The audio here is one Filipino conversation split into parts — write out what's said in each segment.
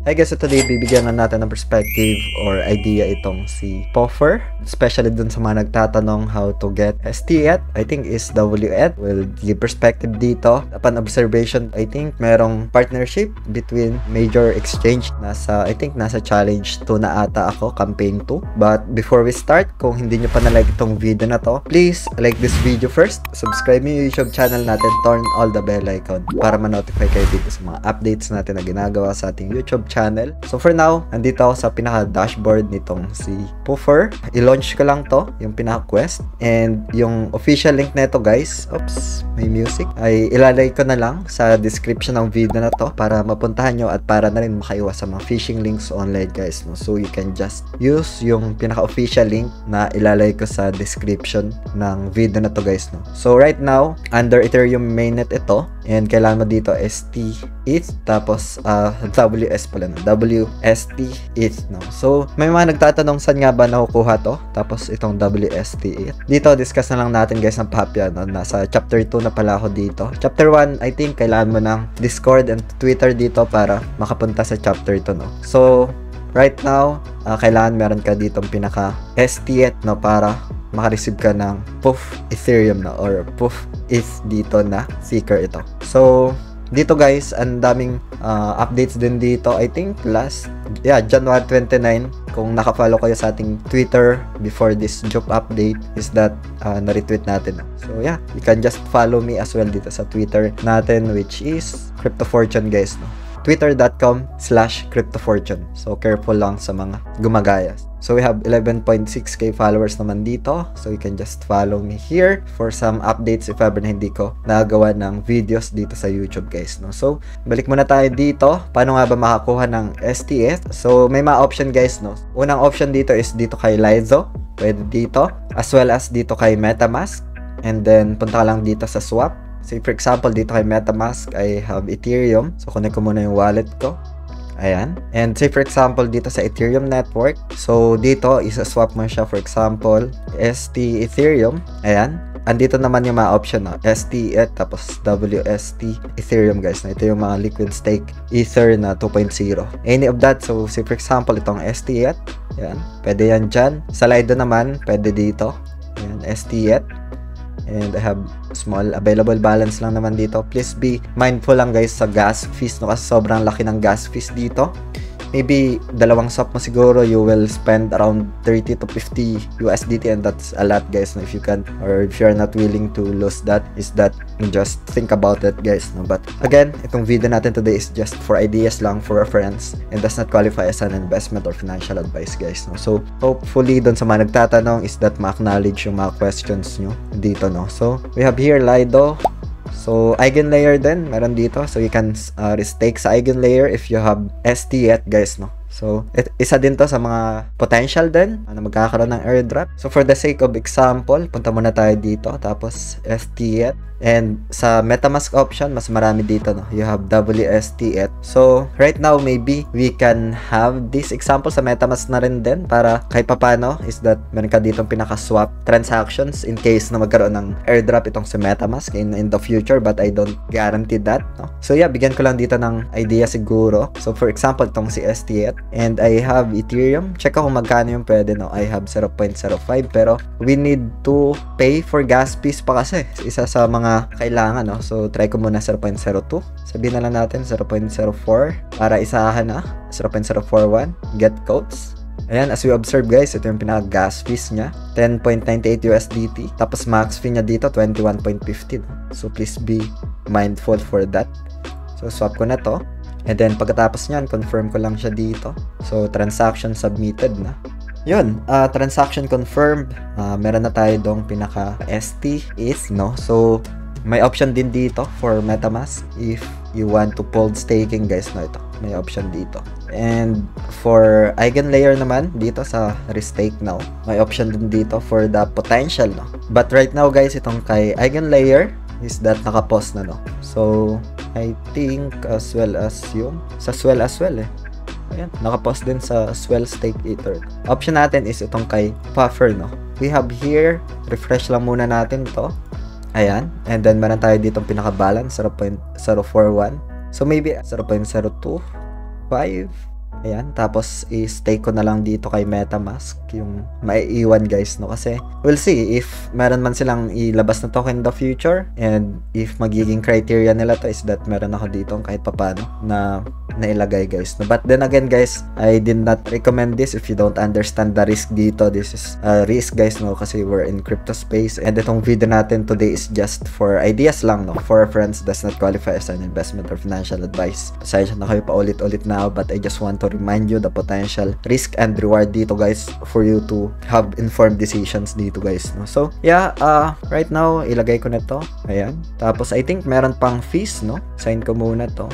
I guess today bibigyan na natin ng perspective or idea itong si Poffer, especially dun sa mga nagtatanong how to get STET. I think is WET. Will give perspective dito. Upon observation, I think merong partnership between major exchange. I think nasa challenge 2 na ata ako, campaign 2. But before we start, kung hindi nyo pa na-like itong video na to, please like this video first. Subscribe mo yung YouTube channel natin, turn all the bell icon para ma-notify kayo dito sa mga updates natin na ginagawa sa ating YouTube channel. So for now, andito ako sa pinaka-dashboard nitong si Poffer. I-launch ko lang to, yung pinaka-quest. And yung official link nito guys, oops, may music, ay ilalagay ko na lang sa description ng video na to para mapuntahan nyo at para na rin makaiwas sa mga phishing links online guys. No? So you can just use yung pinaka-official link na ilalagay ko sa description ng video na to guys. No? So right now, under Ethereum mainnet ito. And kailangan mo dito ST ETH tapos WS pala no? WST ETH no. So may mga nagtatanong saan nga ba nakukuha to? Tapos itong WST ETH. Dito discuss na lang natin guys ng papya no? Nasa chapter 2 na pala ako dito. Chapter 1 I think kailangan mo ng Discord and Twitter dito para makapunta sa chapter 2 no. So right now kailangan meron ka ditong pinaka STET no para makareceive ka ng Puff Ethereum na or Puff ETH dito na seeker ito. So dito guys, ang daming updates din dito. I think January 29, kung naka-follow kayo sa ating Twitter before this job update, is that na-retweet natin. So yeah, you can just follow me as well dito sa Twitter natin, which is CryptoFortune guys no. Twitter.com/CryptoFortune. So careful lang sa mga gumagaya. So we have 11.6k followers naman dito. So you can just follow me here for some updates if ever na hindi ko nagawa ng videos dito sa YouTube guys. No? So balik muna tayo dito. Paano nga ba makakuha ng STET? So may mga option guys. No? Unang option dito is dito kay Lizo. Pwede dito. As well as dito kay MetaMask. And then punta ka lang dito sa swap. So for example, dito kay MetaMask, I have Ethereum. So connect ko muna yung wallet ko. Ayan. And say for example, dito sa Ethereum network. So dito, isa-swap mo siya for example, ST Ethereum. Ayan. Andito naman yung mga option, no? STET tapos WST Ethereum guys. Na ito yung mga liquid stake Ether na 2.0. Any of that. So say for example, itong STET. Ayan. Pwede yan dyan. Sa Lido naman, pwede dito. Ayan, STET. And I have small available balance lang naman dito. Please be mindful lang guys sa gas fees no, kasi sobrang laki ng gas fees dito. Maybe dalawang swap mo siguro you will spend around 30 to 50 USDT and that's a lot guys no, if you can or if you're not willing to lose that is that just think about it guys no. But again, itong video natin today is just for ideas lang for reference and does not qualify as an investment or financial advice guys no. So hopefully doon sa mga nagtatanong is that ma-acknowledge yung mga questions nyo dito no. So we have here Lido. So, Eigenlayer din, meron dito. So, you can restake sa Eigenlayer if you have STET guys, no? So, isa din to sa mga potential din na magkakaroon ng airdrop. So, for the sake of example, punta muna tayo dito. Tapos, STET. And sa MetaMask option, mas marami dito, no? You have WSTET. So, right now, maybe we can have this example sa MetaMask na rin din para kahit papano is that meron ka ditong pinaka-swap transactions in case na magkaroon ng airdrop itong sa MetaMask in the future, but I don't guarantee that, no? So, yeah, bigyan ko lang dito ng idea siguro. So, for example, itong si STET. And I have Ethereum. Check ako kung magkano yung pwede, no? I have 0.05 pero we need to pay for gas fees pa kasi. Isa sa mga kailangan, no? So, try ko muna 0.02. Sabihin na lang natin 0.04 para isahan na. 0.041. Get quotes. Ayan, as we observe guys, ito yung pinaka-gas fees niya. 10.98 USDT. Tapos max fee niya dito, 21.50. No? So, please be mindful for that. So, swap ko na to. And then, pagkatapos niyan, confirm ko lang siya dito. So, transaction submitted na. Yun, transaction confirmed. Meron na tayo dong pinaka-ST ETH, no? So, may option din dito for MetaMask if you want to hold staking guys, no? Ito, may option dito. And for Eigenlayer naman, dito sa restake now, may option din dito for the potential, no? But right now guys, itong kay Eigenlayer is that naka-pause na, no? So, I think as well as yung sa Swell as well, eh. Ayan, naka-pause din sa Swell Stake Ether. Option natin is itong kay Puffer, no? We have here, refresh lang muna natin to. Ayan, and then meron tayo ditong pinaka-balance, 0.041. So maybe 0.02. Ayan, tapos i-stake ko na lang dito kay MetaMask yung maiiwan guys, no? Kasi we'll see if meron man silang ilabas na token in the future, and if magiging criteria nila to is that meron ako dito kahit papano na nailagay guys, no? But then again guys, I did not recommend this if you don't understand the risk dito. This is a risk guys, no? Kasi we're in crypto space, and itong video natin today is just for ideas lang, no? For reference, does not qualify as an investment or financial advice. Pasensya na kayo paulit-ulit na, but I just want to remind you the potential risk and reward dito guys, for you to have informed decisions dito guys, no? So yeah, right now ilagay ko na to. Ayan, tapos I think meron pang fees, no? Sign ko muna to,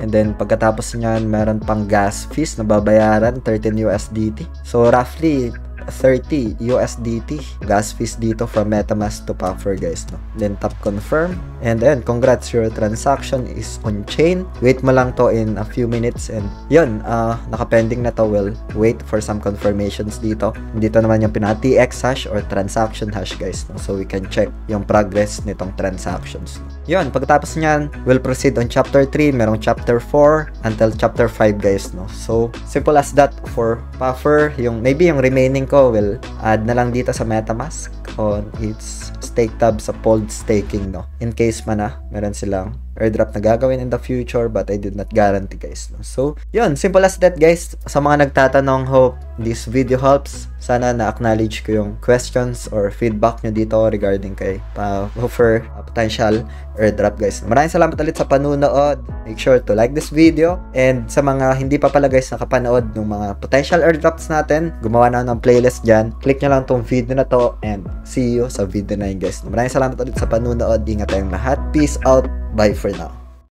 and then pagkatapos nyan meron pang gas fees na babayaran, 13 USDT, so roughly 30 USDT gas fees dito from MetaMask to Puffer guys, no? Then tap confirm, and then congrats, your transaction is on chain. Wait mo lang to in a few minutes, and yun, nakapending na to. We'll wait for some confirmations dito. Dito naman yung TX hash or transaction hash guys, no? So we can check yung progress nitong transactions. Yun, pagkatapos nyan, we'll proceed on chapter 3, merong chapter 4 until chapter 5 guys, no? So simple as that for Puffer. Yung maybe yung remaining ko will add na lang dito sa MetaMask on its stake tab sa Pold Staking, no? In case man na meron silang airdrop na gagawin in the future, but I did not guarantee guys, no? So yun, simple as that guys. Sa mga nagtatanong, hope this video helps. Sana na-acknowledge ko yung questions or feedback nyo dito regarding kay Puffer potential airdrop guys. Maraming salamat ulit sa panunood. Make sure to like this video, and sa mga hindi pa pala guys nakapanood ng mga potential airdrops natin, gumawa na ng playlist dyan. Click nyo lang tong video na to, and see you sa video na yun guys. Maraming salamat ulit sa panunood. Ingat tayong lahat. Peace out. Bye for now.